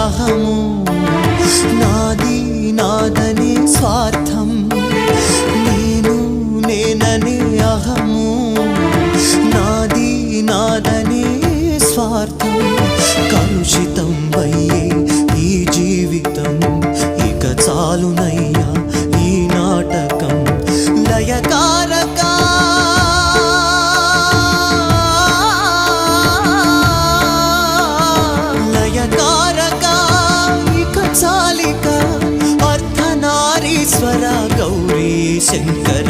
అహము నాది నాదనే స్వార్థం నేను నేననే అహము నాది నాదనే స్వార్థం కలుషితం అయ్యే ఈ జీవితం ఇక చాలునయ్యా ఈ నాటకం లయకారక చాలిక అర్ధనారీశ్వర గౌరీ శంకర